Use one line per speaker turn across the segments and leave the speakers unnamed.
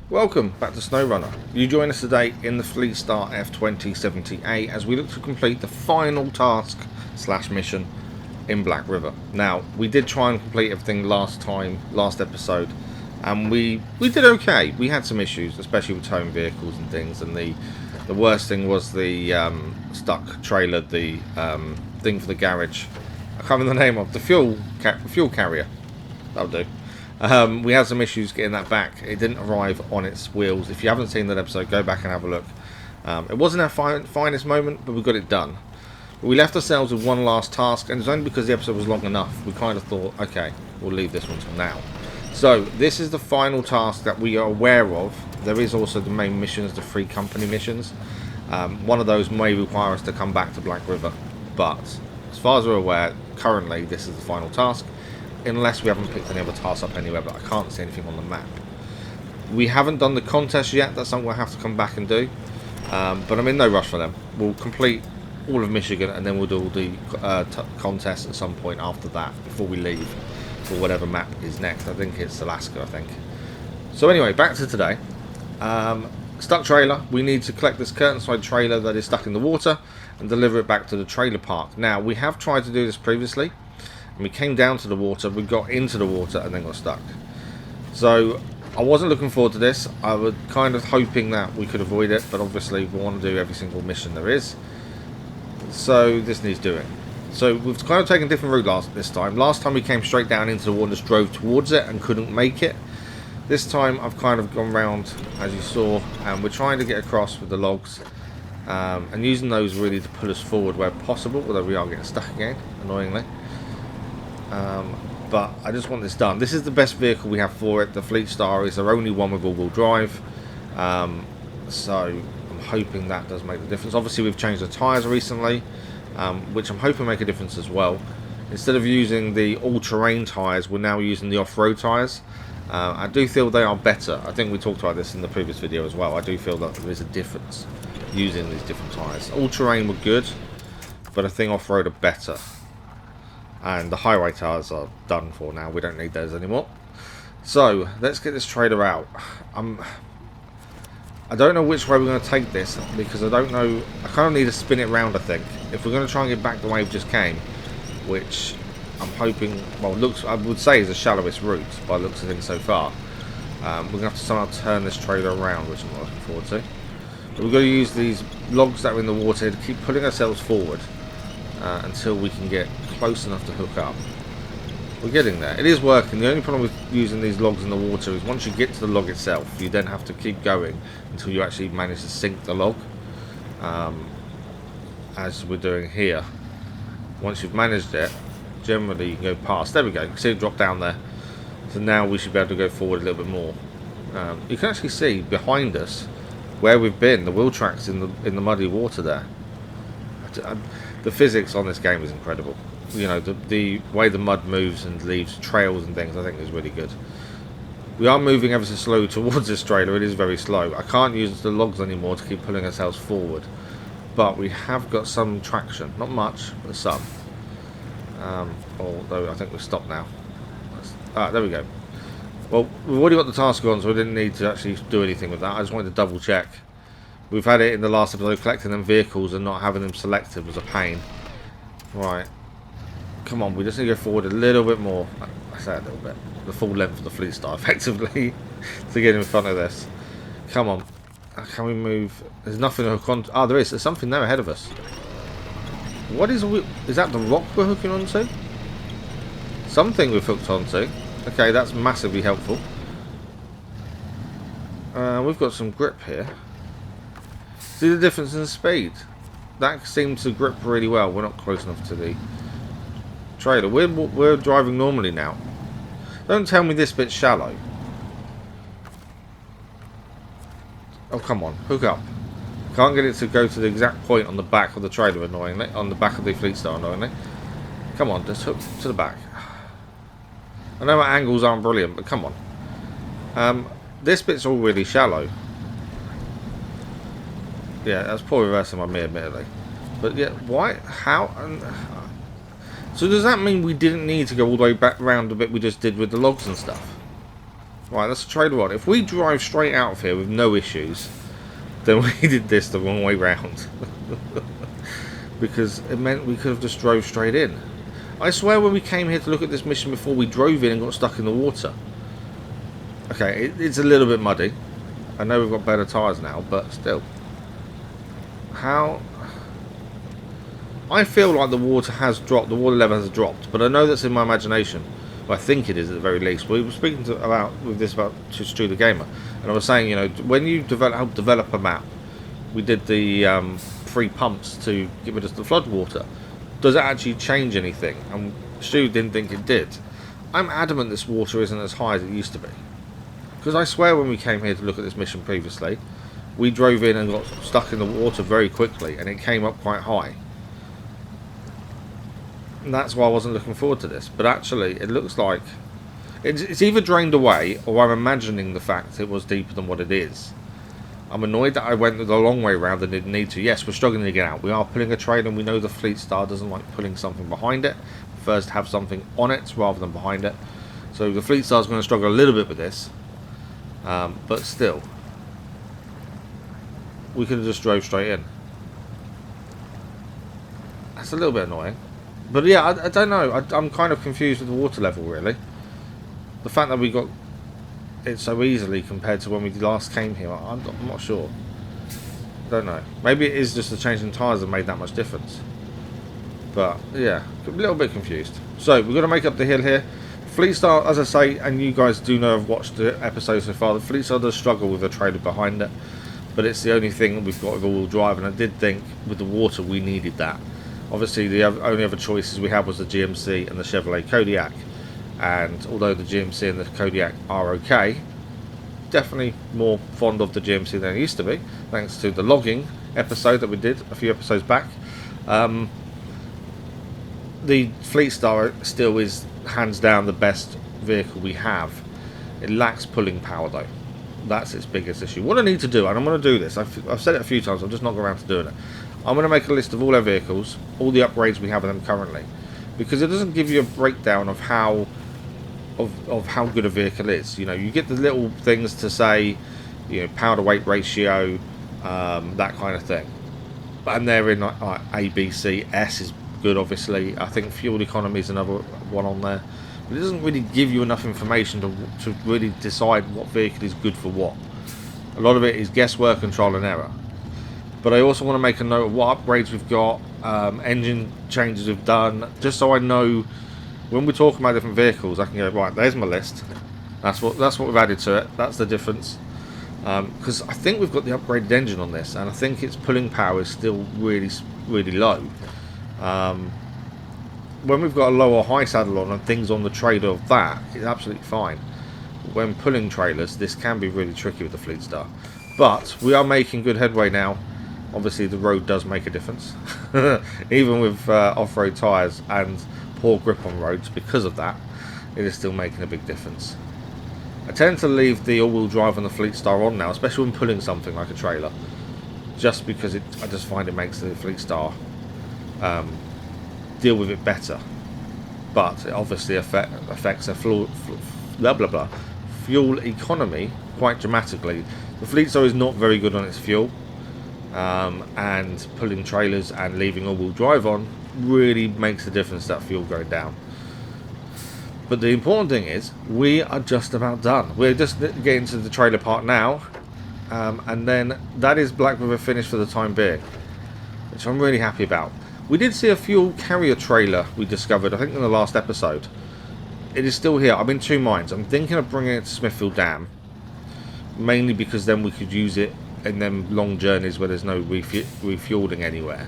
Welcome back to SnowRunner. You join us today in the Fleetstar F2070A as we look to complete the final task / mission in Black River. Now, we did try and complete everything last episode, and we did okay. We had some issues, especially with towing vehicles and things, and the worst thing was the stuck trailer, the thing for the garage. I can't remember the name of the fuel carrier. That'll do. We had some issues getting that back. It didn't arrive on its wheels. If you haven't seen that episode, go back and have a look. It wasn't our finest moment, but we got it done. But we left ourselves with one last task, and it's only because the episode was long enough. We kind of thought, okay, we'll leave this one till now. So this is the final task that we are aware of. There is also the main missions, the free company missions. One of those may require us to come back to Black River, but as far as we're aware, currently this is the final task. Unless we haven't picked any other tasks up anywhere, but I can't see anything on the map. We haven't done the contest yet. That's something we'll have to come back and do. But I'm in no rush for them. We'll complete all of Michigan, and then we'll do all the contests at some point after that, before we leave for whatever map is next. I think it's Alaska, I think. So anyway, back to today. Stuck trailer. We need to collect this Curtainside trailer that is stuck in the water and deliver it back to the trailer park. Now, we have tried to do this previously. And we came down to the water, we got into the water, and then got stuck. So I wasn't looking forward to this. I was kind of hoping that we could avoid it, but obviously we want to do every single mission there is. So this needs doing. So we've kind of taken a different route this time. Last time we came straight down into the water and just drove towards it and couldn't make it. This time I've kind of gone round, as you saw, and we're trying to get across with the logs. And using those really to pull us forward where possible, although we are getting stuck again, annoyingly. But I just want this done. This is the best vehicle we have for it. The Fleetstar is our only one with all-wheel drive. So I'm hoping that does make the difference. Obviously we've changed the tyres recently, which I'm hoping make a difference as well. Instead of using the all-terrain tyres, we're now using the off-road tyres. I do feel they are better. I think we talked about this in the previous video as well. I do feel that there is a difference using these different tyres. All-terrain were good, but I think off-road are better. And the highway tires are done for now. We don't need those anymore. So let's get this trailer out. I don't know which way we're going to take this, because I don't know. I kind of need to spin it round, I think, if we're going to try and get back the way we just came, which I'm hoping, well, looks, I would say is the shallowest route by the looks of things so far. We're going to have to somehow turn this trailer around, which I'm not looking forward to. But we've got to use these logs that are in the water to keep pulling ourselves forward until we can get close enough to hook up. We're getting there. It is working. The only problem with using these logs in the water is once you get to the log itself, you then have to keep going until you actually manage to sink the log, as we're doing here. Once you've managed it, generally you can go past. There we go. You can see it drop down there. So now we should be able to go forward a little bit more. You can actually see behind us where we've been, the wheel tracks in the muddy water there. The physics on this game is incredible. You know, the way the mud moves and leaves trails and things, I think is really good. We are moving ever so slow towards this trailer. It is very slow. I can't use the logs anymore to keep pulling ourselves forward, but we have got some traction. Not much, but some. Although I think we've stopped now. There we go. Well, we've already got the task on, so we didn't need to actually do anything with that. I just wanted to double check. We've had it in the last episode, collecting them vehicles and not having them selected was a pain. Right. Come on, we just need to go forward a little bit more. I say a little bit. The full length of the Fleetstar, effectively, to get in front of this. Come on. Can we move? There's nothing to hook on. Oh, there is. There's something there ahead of us. What is that the rock we're hooking onto? Something we've hooked onto. Okay, that's massively helpful. We've got some grip here. See the difference in speed? That seems to grip really well. We're not close enough to the trailer. We're driving normally now. Don't tell me this bit's shallow. Oh, come on. Hook up. Can't get it to go to the exact point on the back of the trailer, annoyingly. On the back of the Fleetstar, annoyingly. Come on, just hook to the back. I know my angles aren't brilliant, but come on. This bit's all really shallow. Yeah, that's poor reversing by me, admittedly. But yeah, why? How? So does that mean we didn't need to go all the way back round the bit we just did with the logs and stuff? Right, that's a trailer on. If we drive straight out of here with no issues, then we did this the wrong way round. Because it meant we could have just drove straight in. I swear when we came here to look at this mission before, we drove in and got stuck in the water. Okay, it's a little bit muddy. I know we've got better tyres now, but still. How... I feel like the water has dropped, the water level has dropped, but I know that's in my imagination. Well, I think it is at the very least. We were speaking about Stu the Gamer, and I was saying, you know, when you help develop a map, we did the 3 pumps to get rid of the flood water. Does it actually change anything? And Stu didn't think it did. I'm adamant this water isn't as high as it used to be. Because I swear when we came here to look at this mission previously, we drove in and got stuck in the water very quickly, and it came up quite high. And that's why I wasn't looking forward to this. But actually, it looks like it's either drained away, or I'm imagining the fact it was deeper than what it is. I'm annoyed that I went the long way around and didn't need to. Yes, we're struggling to get out. We are pulling a trailer, and we know the Fleetstar doesn't like pulling something behind it. First, have something on it rather than behind it. So the Fleetstar is going to struggle a little bit with this. But still, we could have just drove straight in. That's a little bit annoying. But yeah, I don't know. I'm kind of confused with the water level, really. The fact that we got it so easily compared to when we last came here, I'm not sure. I don't know. Maybe it is just the change in tyres that made that much difference. But yeah, a little bit confused. So we're going to make up the hill here. Fleetstar, as I say, and you guys do know I've watched the episode so far, the Fleetstar does struggle with a trailer behind it. But it's the only thing that we've got with all-wheel drive, and I did think with the water we needed that. Obviously, the only other choices we had was the GMC and the Chevrolet Kodiak. And although the GMC and the Kodiak are okay, definitely more fond of the GMC than I used to be, thanks to the logging episode that we did a few episodes back. The Fleetstar still is hands down the best vehicle we have. It lacks pulling power though. That's its biggest issue. What I need to do, and I'm going to do this, I've said it a few times, I'm just not going around to doing it. I'm going to make a list of all our vehicles, all the upgrades we have of them currently, because it doesn't give you a breakdown of how good a vehicle is. You know, you get the little things to say, you know, power to weight ratio, that kind of thing, and they're in like A, B, C. S is good, obviously. I think fuel economy is another one on there, but it doesn't really give you enough information to really decide what vehicle is good for what. A lot of it is guesswork and trial and error. But I also want to make a note of what upgrades we've got, engine changes we've done, just so I know when we're talking about different vehicles, I can go, right, there's my list. That's what we've added to it. That's the difference. Because I think we've got the upgraded engine on this, and I think its pulling power is still really, really low. When we've got a low or high saddle on and things on the trailer of that, it's absolutely fine. When pulling trailers, this can be really tricky with the Fleetstar. But we are making good headway now. Obviously, the road does make a difference, even with off-road tyres and poor grip on roads. Because of that, it is still making a big difference. I tend to leave the all-wheel drive on the Fleetstar on now, especially when pulling something like a trailer, just because I just find it makes the Fleetstar deal with it better. But it obviously affects a fuel economy quite dramatically. The Fleetstar is not very good on its fuel. And pulling trailers and leaving all-wheel drive on really makes a difference, that fuel going down. But the important thing is we are just about done. We're just getting to the trailer part now, and then that is Black River finished for the time being, which I'm really happy about. We did see a fuel carrier trailer we discovered, I think in the last episode. It is still here. I'm in two minds. I'm thinking of bringing it to Smithfield Dam, mainly because then we could use it in them long journeys where there's no refueling anywhere.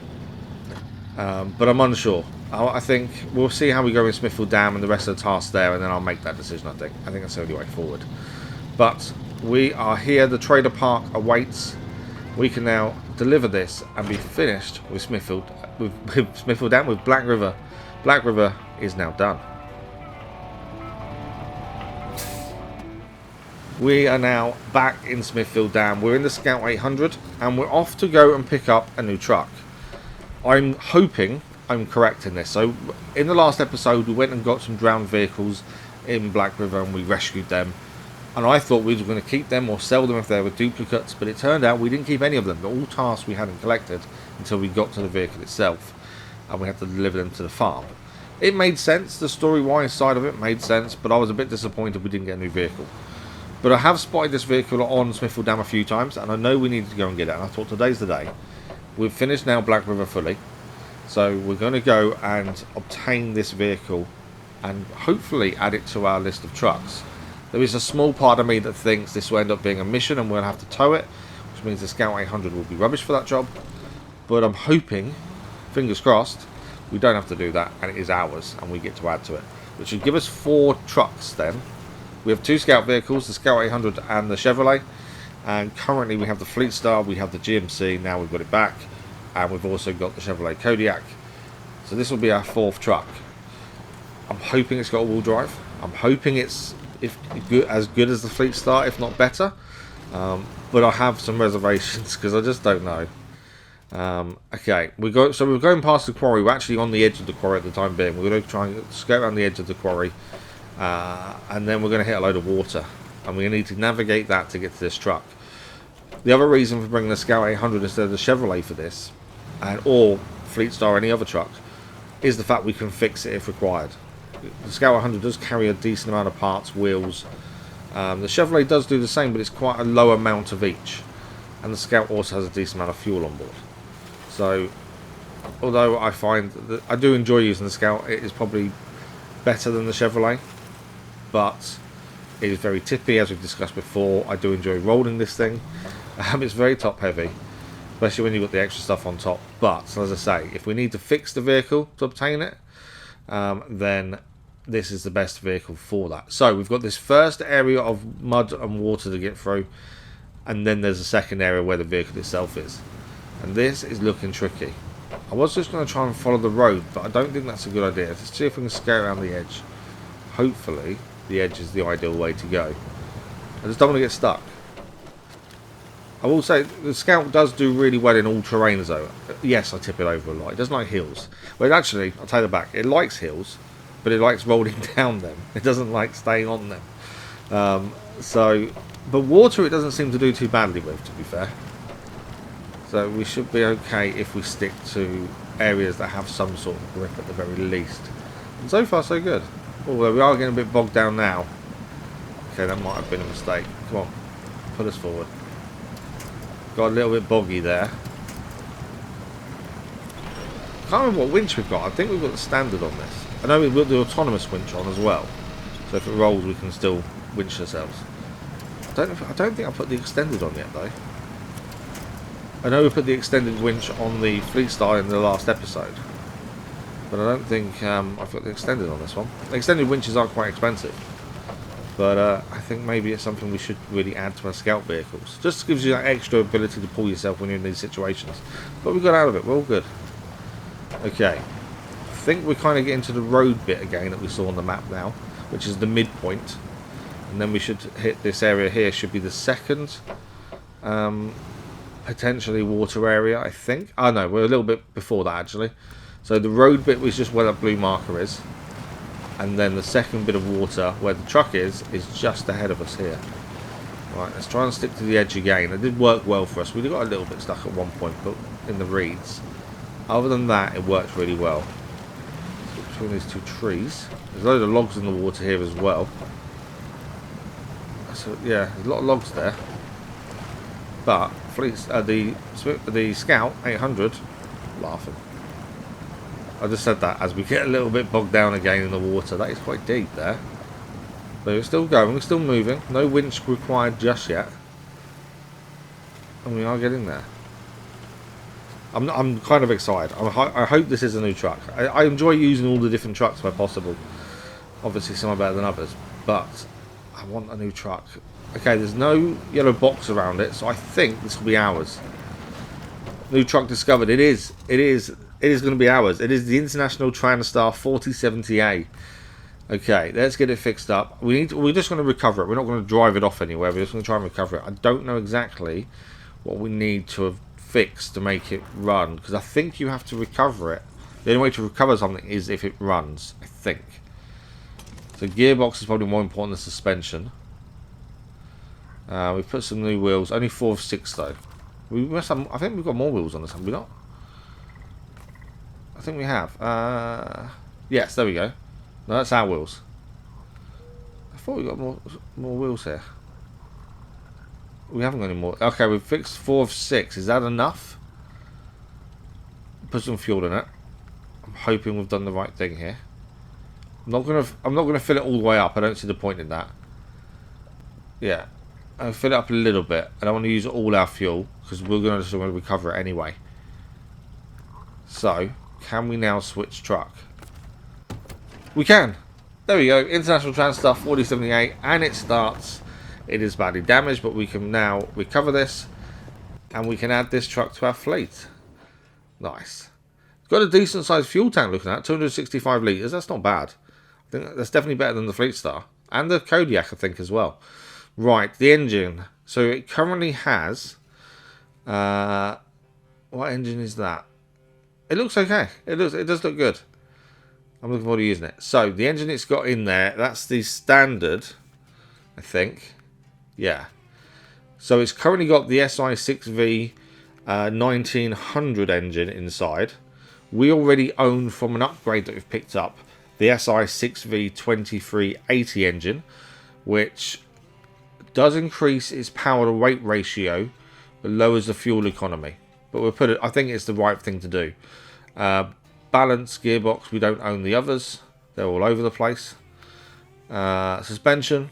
But I'm unsure. I think we'll see how we go in Smithfield Dam and the rest of the tasks there, and then I'll make that decision. I think that's the only way forward. But we are here. The trailer park awaits. We can now deliver this and be finished with Smithfield Dam, with Black River. Black River is now done. We are now back in Smithfield Dam. We're in the Scout 800 and we're off to go and pick up a new truck. I'm hoping I'm correct in this. So in the last episode we went and got some drowned vehicles in Black River and we rescued them. And I thought we were going to keep them or sell them if they were duplicates, but it turned out we didn't keep any of them. They're all tasks we hadn't collected until we got to the vehicle itself, and we had to deliver them to the farm. It made sense, the story-wise side of it made sense, but I was a bit disappointed we didn't get a new vehicle. But I have spotted this vehicle on Smithfield Dam a few times, and I know we needed to go and get it, and I thought today's the day. We've finished now Black River fully, so we're going to go and obtain this vehicle and hopefully add it to our list of trucks. There is a small part of me that thinks this will end up being a mission and we'll have to tow it, which means the Scout 800 will be rubbish for that job. But I'm hoping, fingers crossed, we don't have to do that and it is ours and we get to add to it. Which should give us 4 trucks then. We have 2 Scout vehicles, the Scout 800 and the Chevrolet. And currently we have the Fleetstar, we have the GMC, now we've got it back. And we've also got the Chevrolet Kodiak. So this will be our 4th truck. I'm hoping it's got all-wheel drive. I'm hoping it's as good as the Fleetstar, if not better. But I have some reservations because I just don't know. Okay, we're going past the quarry. We're actually on the edge of the quarry at the time being. We're going to try and skate around the edge of the quarry, and then we're going to hit a load of water, and we're going to need to navigate that to get to this truck. The other reason for bringing the Scout 800 instead of the Chevrolet for this, or Fleetstar or any other truck, is the fact we can fix it if required. The Scout 100 does carry a decent amount of parts, wheels. The Chevrolet does do the same, but it's quite a low amount of each. And the Scout also has a decent amount of fuel on board. So, although I find that I do enjoy using the Scout, it is probably better than the Chevrolet. But it is very tippy, as we've discussed before. I do enjoy rolling this thing. It's very top heavy, especially when you've got the extra stuff on top. But, as I say, if we need to fix the vehicle to obtain it, then this is the best vehicle for that. So we've got this first area of mud and water to get through, and then there's a second area where the vehicle itself is, and this is looking tricky. I was just going to try and follow the road, but I don't think that's a good idea. Let's see if we can skate around the edge. Hopefully the edge is the ideal way to go. I just don't want to get stuck. I will say the Scout does do really well in all terrains though. Yes, I tip it over a lot. It doesn't like hills. Well, actually, I'll take it back. It likes hills, but it likes rolling down them. It doesn't like staying on them. But water it doesn't seem to do too badly with, to be fair. So we should be okay if we stick to areas that have some sort of grip at the very least. And so far, so good. Although we are getting a bit bogged down now. Okay, that might have been a mistake. Come on, put us forward. Got a little bit boggy there. Can't remember what winch we've got. I think we've got the standard on this. I know we've got the autonomous winch on as well. So if it rolls, we can still winch ourselves. I don't think I put the extended on yet though. I know we put the extended winch on the Fleetstar in the last episode, but I don't think I've got the extended on this one. The extended winches are quite expensive, but I think maybe it's something we should really add to our Scout vehicles. Just gives you that extra ability to pull yourself when you're in these situations. But we got out of it. We're all good. Okay. I think we're kind of getting to the road bit again that we saw on the map now, which is the midpoint. And then we should hit this area here. Should be the second potentially water area, I think. Oh no, we're a little bit before that actually. So the road bit was just where that blue marker is. And then the second bit of water, where the truck is just ahead of us here. Right, let's try and stick to the edge again. It did work well for us. We got a little bit stuck at one point, but in the reeds. Other than that, it worked really well. So between these two trees. There's a load of logs in the water here as well. So yeah, there's a lot of logs there. But the Scout 800, laughing. I just said that as we get a little bit bogged down again in the water. That is quite deep there. But we're still going, we're still moving. No winch required just yet. And we are getting there. I'm kind of excited. I hope this is a new truck. I enjoy using all the different trucks where possible. Obviously some are better than others. But I want a new truck. Okay, there's no yellow box around it, so I think this will be ours. New truck discovered. It is going to be ours. It is the International Fleetstar F2070A. Okay, let's get it fixed up. We're just going to recover it. We're not going to drive it off anywhere. We're just going to try and recover it. I don't know exactly what we need to have fixed to make it run, because I think you have to recover it. The only way to recover something is if it runs, I think. So gearbox is probably more important than suspension. We've put some new wheels. Only 4 of 6 though. We must have, I think we've got more wheels on this, have we not? I think we have. Yes, there we go. No, that's our wheels. I thought we got more wheels here. We haven't got any more. Okay, we've fixed 4 of 6. Is that enough? Put some fuel in it. I'm hoping we've done the right thing here. I'm not gonna fill it all the way up. I don't see the point in that. Yeah, I'll fill it up a little bit. I don't want to use all our fuel because we're gonna just want to recover it anyway. So, can we now switch truck? We can. There we go. International Transstar 4078, and it starts. It is badly damaged, but we can now recover this, and we can add this truck to our fleet. Nice. It's got a decent sized fuel tank looking at 265 litres. That's not bad. I think that's definitely better than the Fleetstar and the Kodiak, I think, as well. Right, the engine. So it currently has. What engine is that? It looks okay. It does look good. I'm looking forward to using it. So the engine it's got in there, that's the standard, I think. Yeah. So it's currently got the SI6V 1900 engine inside. We already own from an upgrade that we've picked up the SI6V 2380 engine, which does increase its power to weight ratio, but lowers the fuel economy. But we'll put it. I think it's the right thing to do. Balance gearbox. We don't own the others. They're all over the place. Suspension.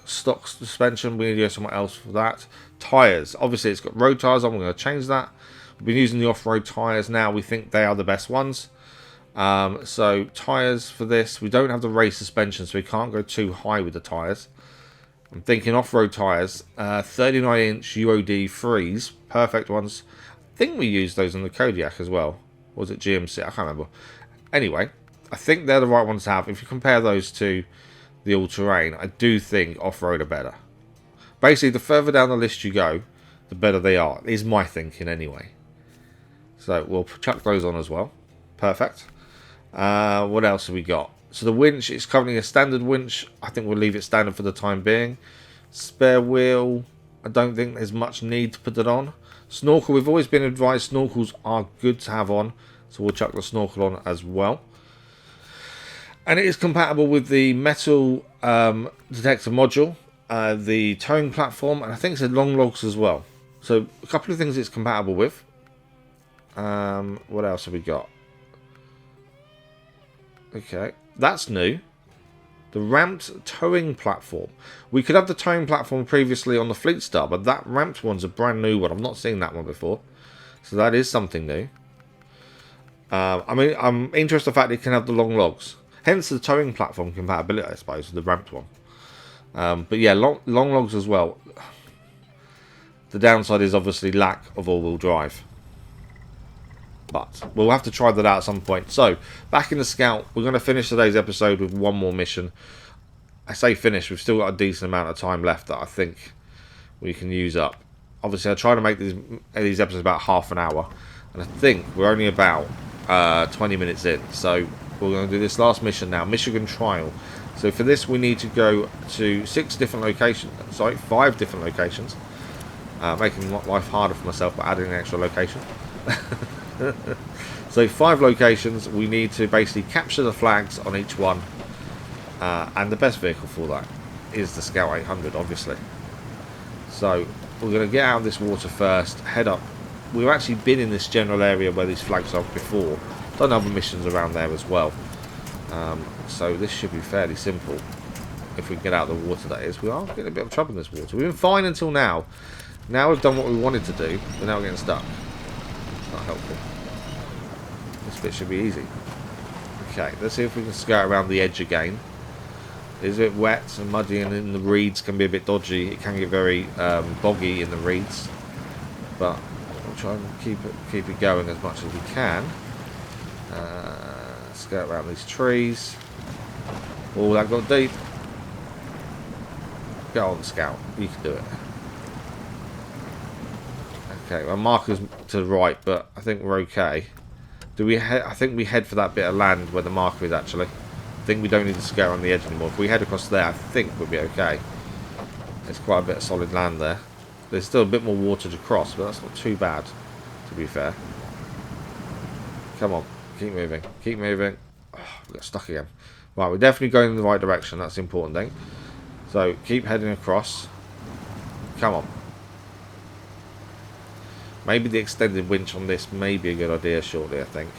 Stock suspension. We need to go somewhere else for that. Tyres. Obviously, it's got road tyres on. We're going to change that. We've been using the off-road tyres now. We think they are the best ones. So tyres for this. We don't have the race suspension, so we can't go too high with the tyres. I'm thinking off-road tyres. 39-inch UOD freeze. Perfect ones. I think we used those on the Kodiak as well. Or was it GMC? I can't remember. Anyway, I think they're the right ones to have. If you compare those to the all-terrain, I do think off-road are better. Basically, the further down the list you go, the better they are. Is my thinking anyway. So we'll chuck those on as well. Perfect. What else have we got? So the winch is currently a standard winch. I think we'll leave it standard for the time being. Spare wheel. I don't think there's much need to put it on. Snorkel. We've always been advised snorkels are good to have on. So we'll chuck the snorkel on as well. And it is compatible with the metal detector module, the towing platform, and I think it's a long logs as well. So a couple of things it's compatible with. What else have we got? Okay, that's new. The ramped towing platform. We could have the towing platform previously on the Fleetstar, but that ramped one's a brand new one. I've not seen that one before. So that is something new. I mean, I'm interested in the fact it can have the long logs. Hence the towing platform compatibility, I suppose, the ramped one. But yeah, long logs as well. The downside is obviously lack of all-wheel drive. But we'll have to try that out at some point. So, back in the Scout, we're going to finish today's episode with one more mission. I say finish, we've still got a decent amount of time left that I think we can use up. Obviously, I try to make these episodes about half an hour. And I think we're only about 20 minutes in. So, we're going to do this last mission now, Michigan Trial. So, for this, we need to go to 5 different locations. Making life harder for myself by adding an extra location. So 5 locations. We need to basically capture the flags on each one, and the best vehicle for that is the Scout 800, obviously. So we're going to get out of this water first, head up. We've actually been in this general area where these flags are before, done other missions around there as well. So this should be fairly simple if we can get out of the water, that is. We are getting a bit of trouble in this water. We've been fine until now. Now we've done what we wanted to do, but now we're getting stuck. Not helpful. This bit should be easy. Okay, let's see if we can skirt around the edge again. It is a bit wet and muddy, and in the reeds can be a bit dodgy. It can get very boggy in the reeds, but we'll try and keep it going as much as we can. Skirt around these trees. Oh, that got deep. Go on, Scout. You can do it. Okay, well, marker's to the right, but I think we're okay. Do we? I think we head for that bit of land where the marker is actually. I think we don't need to scare on the edge anymore. If we head across there, I think we'll be okay. There's quite a bit of solid land there. There's still a bit more water to cross, but that's not too bad, to be fair. Come on, keep moving, keep moving. Oh, we got stuck again. Right, we're definitely going in the right direction. That's the important thing. So keep heading across. Come on. Maybe the extended winch on this may be a good idea shortly, I think.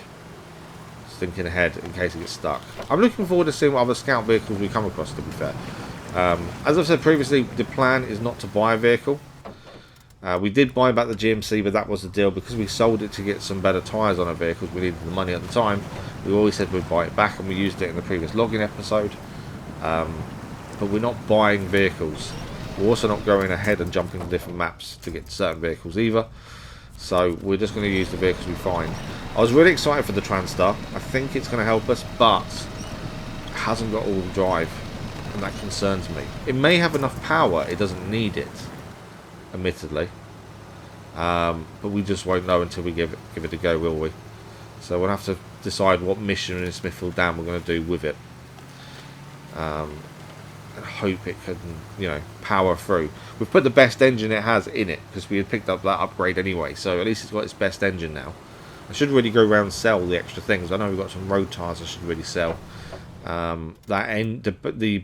Just thinking ahead in case it gets stuck. I'm looking forward to seeing what other scout vehicles we come across, to be fair. As I've said previously, the plan is not to buy a vehicle. We did buy back the GMC, but that was the deal because we sold it to get some better tyres on our vehicles. We needed the money at the time. We always said we'd buy it back, and we used it in the previous login episode. But we're not buying vehicles. We're also not going ahead and jumping to different maps to get certain vehicles either. So we're just going to use the vehicles we find. I was really excited for the Transstar. I think it's going to help us, but it hasn't got all-wheel drive, and that concerns me. It may have enough power, it doesn't need it, admittedly. But we just won't know until we give it a go, will we? So we'll have to decide what mission in Smithfield Dam we're going to do with it. And hope it can, you know, power through. We've put the best engine it has in it because we had picked up that upgrade anyway, so at least it's got its best engine now. I should really go around and sell the extra things. I know we've got some road tyres I should really sell. The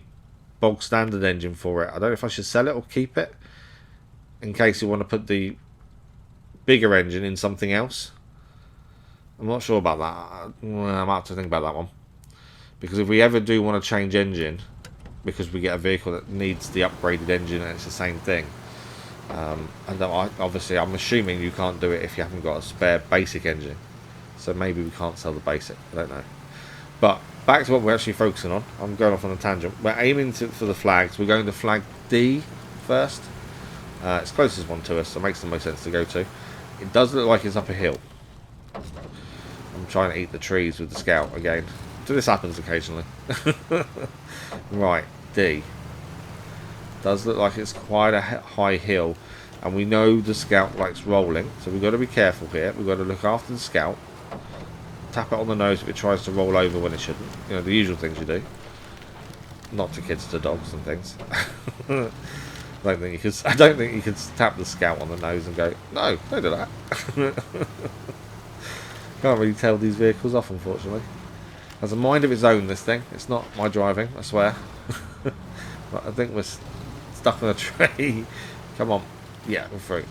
bog standard engine for it, I don't know if I should sell it or keep it in case you want to put the bigger engine in something else. I'm not sure about that. I might have to think about that one, because if we ever do want to change engine because we get a vehicle that needs the upgraded engine and it's the same thing, and obviously I'm assuming you can't do it if you haven't got a spare basic engine, so maybe we can't sell the basic, I don't know. But back to what we're actually focusing on. I'm going off on a tangent. We're aiming for the flags. We're going to flag D first. It's closest one to us, so it makes the most sense to go to. It does look like it's up a hill. I'm trying to eat the trees with the scout again. So this happens occasionally. Right, D. Does look like it's quite a high hill, and we know the scout likes rolling, so we've got to be careful here. We've got to look after the scout. Tap it on the nose if it tries to roll over when it shouldn't. You know, the usual things you do. Not to kids, to dogs and things. I don't think you could tap the scout on the nose and go, no, don't do that. Can't really tell these vehicles off, unfortunately. Has a mind of its own, this thing. It's not my driving, I swear. But I think we're stuck on a tree. Come on. Yeah, we're through.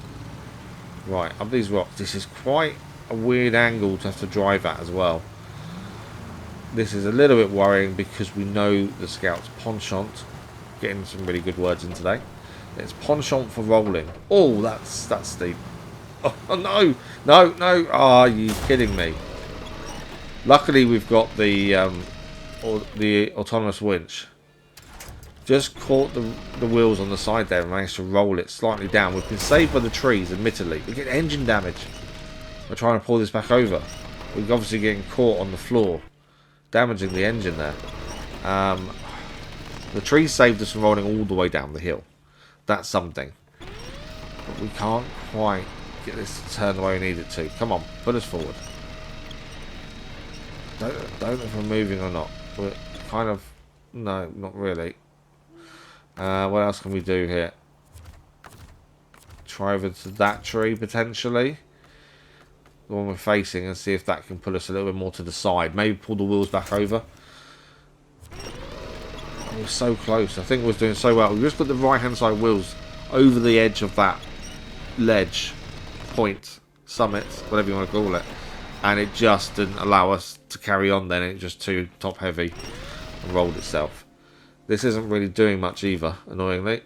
Right, up these rocks. This is quite a weird angle to have to drive at as well. This is a little bit worrying because we know the scout's penchant. Getting some really good words in today. It's penchant for rolling. Oh, that's steep. Oh no, no, no! Are you kidding me? Luckily, we've got the autonomous winch. Just caught the wheels on the side there and managed to roll it slightly down. We've been saved by the trees, admittedly. We get engine damage. We're trying to pull this back over. We're obviously getting caught on the floor, damaging the engine there. The trees saved us from rolling all the way down the hill. That's something. But we can't quite get this to turn the way we need it to. Come on, put us forward. Don't know if we're moving or not. We're kind of... No, not really. What else can we do here? Try over to that tree, potentially. The one we're facing, and see if that can pull us a little bit more to the side. Maybe pull the wheels back over. Oh, we're so close. I think we're doing so well. We just put the right-hand side wheels over the edge of that ledge, point, summit, whatever you want to call it. And it just didn't allow us to carry on then. It just too top heavy and rolled itself. This isn't really doing much either, annoyingly.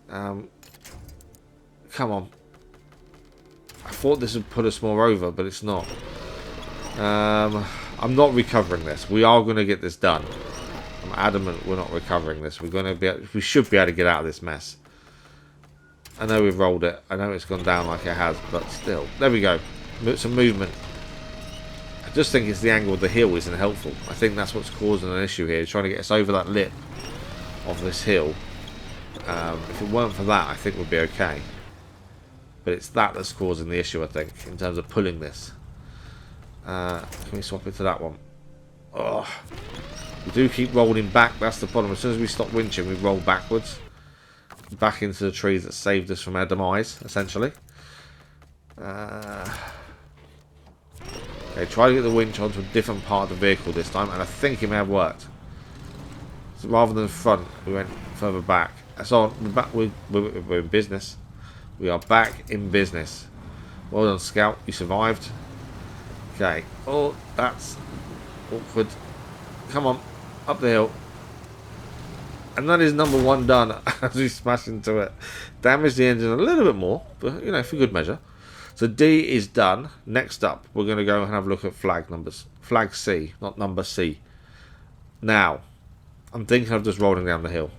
Come on. I thought this would put us more over, but it's not. I'm not recovering this. We are going to get this done. I'm adamant we're not recovering this. We should be able to get out of this mess. I know we've rolled it. I know it's gone down like it has, but still. There we go. Some movement. I just think it's the angle of the hill isn't helpful. I think that's what's causing an issue here. Trying to get us over that lip of this hill. If it weren't for that, I think we'd be okay. But it's that that's causing the issue, I think, in terms of pulling this. Can we swap it to that one? Oh, We do keep rolling back. That's the problem. As soon as we stop winching, we roll backwards. Back into the trees that saved us from our demise, essentially. Okay, try to get the winch onto a different part of the vehicle this time, and I think it may have worked. So rather than front, we went further back. So we're in business. We are back in business. Well done, Scout. You survived. Okay. Oh, that's awkward. Come on. Up the hill. And that is number 1 done as we smash into it. Damage the engine a little bit more, but, you know, for good measure. So D is done. Next up, we're going to go and have a look at flag numbers. Flag C, not number C. Now, I'm thinking of just rolling down the hill.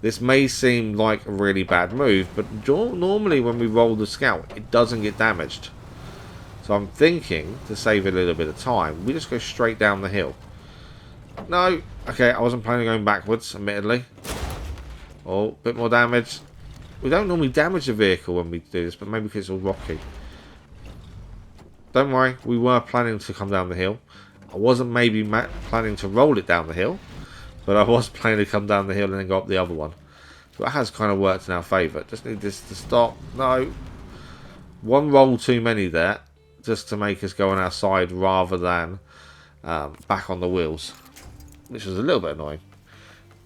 This may seem like a really bad move, but normally when we roll the Scout, it doesn't get damaged. So I'm thinking, to save a little bit of time, we just go straight down the hill. No. Okay, I wasn't planning on going backwards, admittedly. Oh, a bit more damage. We don't normally damage the vehicle when we do this, but maybe because it's all rocky. Don't worry, we were planning to come down the hill. I wasn't maybe planning to roll it down the hill, but I was planning to come down the hill and then go up the other one. So it has kind of worked in our favour. Just need this to stop. No. One roll too many there, just to make us go on our side rather than back on the wheels, which was a little bit annoying.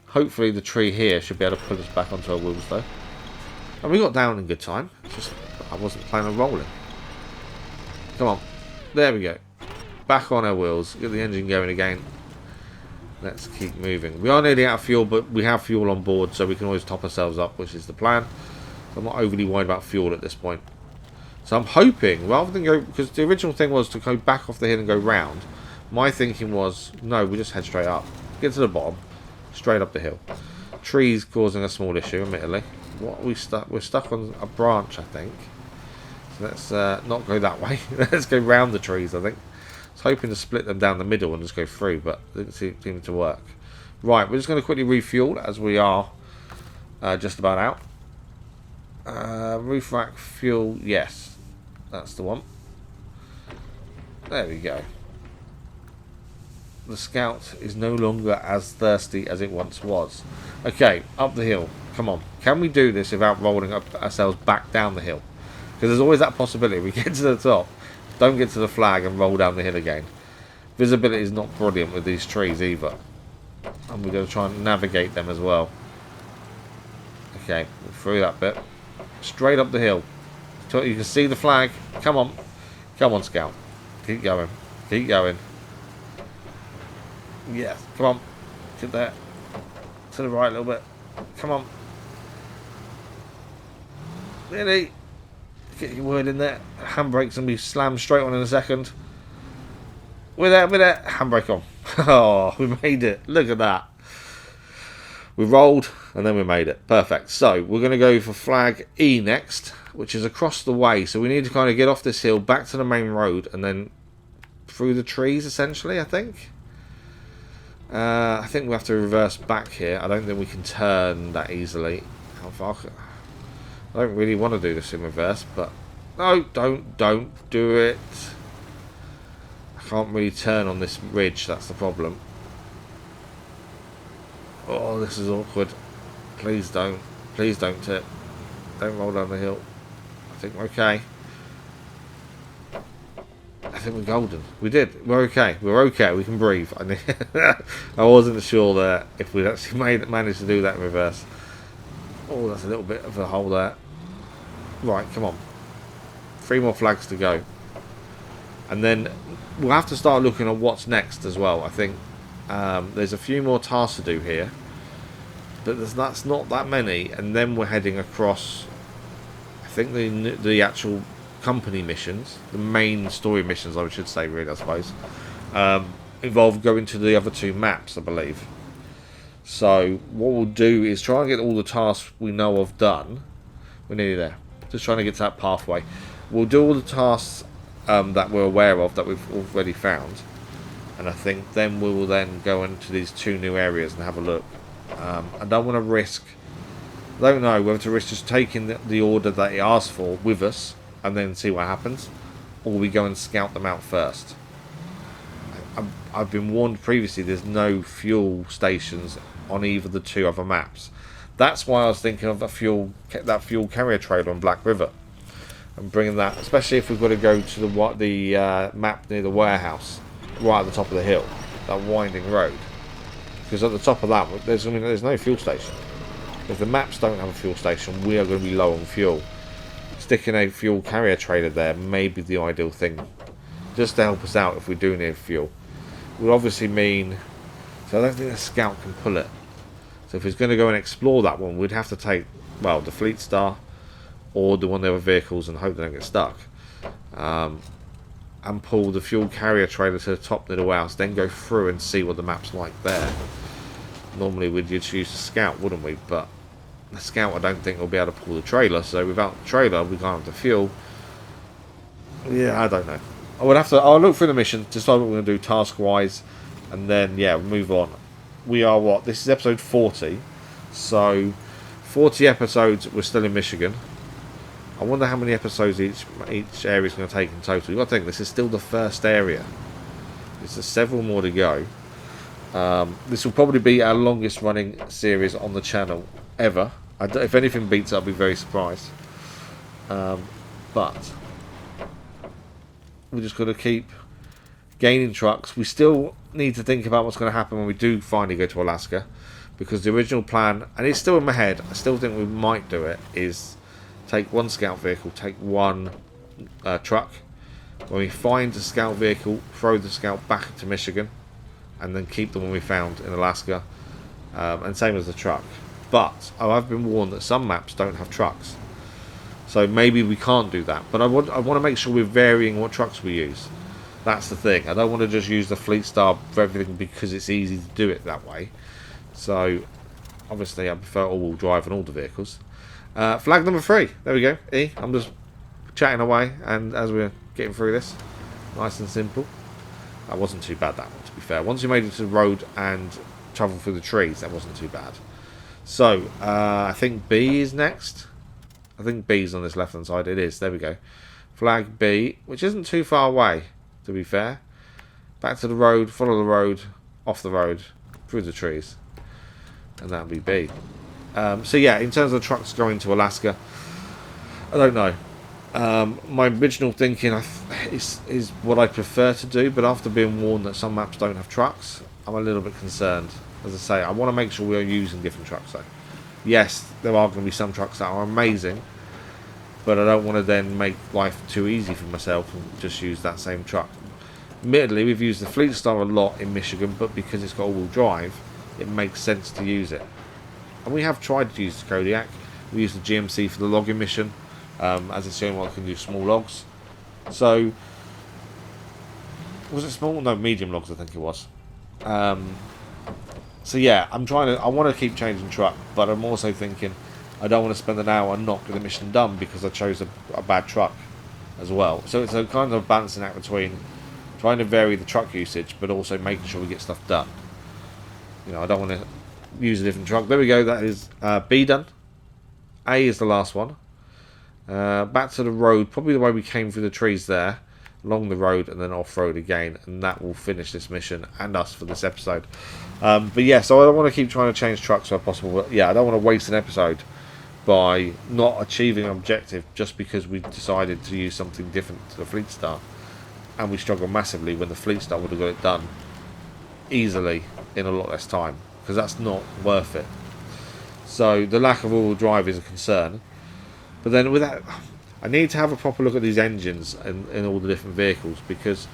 Hopefully the tree here should be able to put us back onto our wheels though. And we got down in good time. Just I wasn't planning on rolling. Come on. There we go. Back on our wheels. Get the engine going again. Let's keep moving. We are nearly out of fuel, but we have fuel on board, so we can always top ourselves up, which is the plan. So I'm not overly worried about fuel at this point. So I'm hoping, rather than go, because the original thing was to go back off the hill and go round. My thinking was, no, we just head straight up. Get to the bottom. Straight up the hill. Trees causing a small issue, admittedly. What are we stuck? We're stuck on a branch, I think. So let's not go that way. Let's go round the trees, I think. I was hoping to split them down the middle and just go through, but it didn't seem to work. Right, we're just going to quickly refuel as we are just about out. Roof rack fuel, yes. That's the one. There we go. The Scout is no longer as thirsty as it once was. Okay, up the hill. Come on. Can we do this without rolling up ourselves back down the hill? Because there's always that possibility. We get to the top, don't get to the flag and roll down the hill again. Visibility is not brilliant with these trees either. And we're going to try and navigate them as well. Okay, through that bit. Straight up the hill. So you can see the flag. Come on. Come on, Scout. Keep going. Keep going. Yes, come on. Get there. To the right a little bit. Come on. Really? Get your word in there. Handbrake's going to be slammed straight on in a second. We're there, we're there. Handbrake on. Oh, we made it. Look at that. We rolled and then we made it. Perfect. So we're going to go for flag E next, which is across the way. So we need to kind of get off this hill, back to the main road, and then through the trees, essentially, I think. I think we have to reverse back here. I don't think we can turn that easily. How far? I don't really want to do this in reverse, but no, don't do it. I can't really turn on this ridge. That's the problem. Oh, this is awkward. Please don't tip. Don't roll down the hill. I think we're okay. I think we're golden. We did. We're okay. We're okay. We can breathe. I wasn't sure that if we'd actually managed to do that in reverse. Oh, that's a little bit of a hole there. Right, come on. 3 more flags to go. And then we'll have to start looking at what's next as well. I think there's a few more tasks to do here. But that's not that many. And then we're heading across, I think, the actual company missions, the main story missions, I should say, really, I suppose, involve going to the other 2 maps, I believe. So what we'll do is try and get all the tasks we know of done. We're nearly there. Just trying to get to that pathway. We'll do all the tasks that we're aware of, that we've already found, and I think then we will then go into these 2 new areas and have a look. I don't want to risk, I don't know whether to risk just taking the order that he asked for with us and then see what happens, or we go and scout them out first. I've been warned previously there's no fuel stations on either the two other maps. That's why I was thinking of that fuel carrier trailer on Black River, and bringing that, especially if we've got to go to the map near the warehouse, right at the top of the hill, that winding road. Because at the top of that, there's no fuel station. If the maps don't have a fuel station, we are going to be low on fuel. Sticking a fuel carrier trailer there may be the ideal thing, just to help us out if we do need fuel. It would obviously mean, so I don't think the Scout can pull it. So if he's going to go and explore that one, we'd have to take, well, the Fleetstar or one of the other vehicles and hope they don't get stuck. And pull the fuel carrier trailer to the top near the warehouse, then go through and see what the map's like there. Normally we'd just use the Scout, wouldn't we? But the Scout, I don't think will be able to pull the trailer, so without the trailer we can't have the fuel. Yeah, I don't know. I'll look through the mission, decide what we're going to do task wise, and then yeah, move on. We are what? This is episode 40, so 40 episodes we're still in Michigan. I wonder how many episodes each area is going to take in total. You've got to think, this is still the first area. There's several more to go. This will probably be our longest running series on the channel ever. If anything beats it, I'll be very surprised. But we're just going to keep gaining trucks. We still need to think about what's going to happen when we do finally go to Alaska, because the original plan, and it's still in my head, I still think we might do it, is take one Scout vehicle, take one truck. When we find the Scout vehicle, throw the Scout back to Michigan, and then keep the one we found in Alaska, and same as the truck. But I have been warned that some maps don't have trucks, so maybe we can't do that. But I want to make sure we're varying what trucks we use. That's the thing. I don't want to just use the Fleetstar for everything because it's easy to do it that way. So obviously I prefer all-wheel drive on all the vehicles. Flag number 3. There we go. I'm just chatting away, and as we're getting through this, nice and simple. That wasn't too bad, that one, to be fair. Once we made it to the road and travelled through the trees, that wasn't too bad. So I think B is next. I think B's on this left hand side. It is. There we go. Flag B, which isn't too far away, to be fair. Back to the road, follow the road, off the road, through the trees, and that'll be B. So yeah, in terms of trucks going to Alaska, I don't know. My original thinking is what I prefer to do, but after being warned that some maps don't have trucks, I'm a little bit concerned. As I say, I want to make sure we are using different trucks though. Yes, there are going to be some trucks that are amazing, but I don't want to then make life too easy for myself and just use that same truck. Admittedly, we've used the Fleetstar a lot in Michigan, but because it's got all-wheel drive, it makes sense to use it. And we have tried to use the Kodiak. We used the GMC for the logging mission, as it's the only one that can do small logs. So, was it small? No, medium logs, I think it was. So yeah, I want to keep changing truck, but I'm also thinking I don't want to spend an hour not getting the mission done because I chose a bad truck as well. So it's a kind of balancing act between trying to vary the truck usage, but also making sure we get stuff done. You know, I don't want to use a different truck. There we go. That is B done. A is the last one. Back to the road, probably the way we came through the trees there, along the road and then off-road again, and that will finish this mission and us for this episode. But yeah, so I don't want to keep trying to change trucks where possible, but yeah, I don't want to waste an episode by not achieving an objective just because we decided to use something different to the Fleetstar, and we struggle massively when the Fleetstar would have got it done easily in a lot less time, because that's not worth it. So the lack of all-wheel drive is a concern, but then with that, I need to have a proper look at these engines in all the different vehicles, because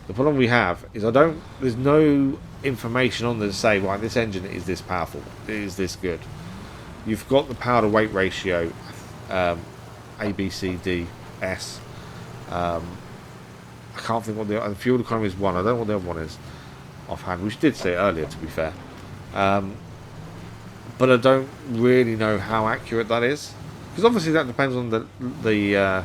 the problem we have is there's no information on there to say, right, this engine is this powerful, it is this good. You've got the power to weight ratio, A, B, C, D, S. I can't think what the fuel economy is 1. I don't know what the other one is offhand. We did say it earlier, to be fair. But I don't really know how accurate that is, because obviously that depends on the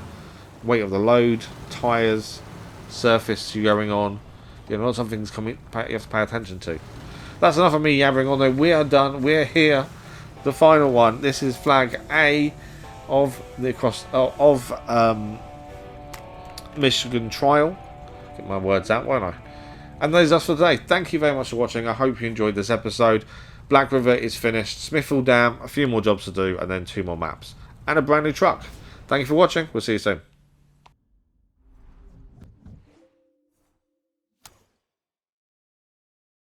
weight of the load, tyres, surface you're going on. You know, lots of things you have to pay attention to. That's enough of me yabbering on though. We are done. We're here. The final one. This is flag A of the Michigan trial. Get my words out, won't And that is us for today. Thank you very much for watching. I hope you enjoyed this episode. Black River is finished. Smithfield Dam, a few more jobs to do, and then 2 more maps. And a brand new truck. Thank you for watching. We'll see you soon.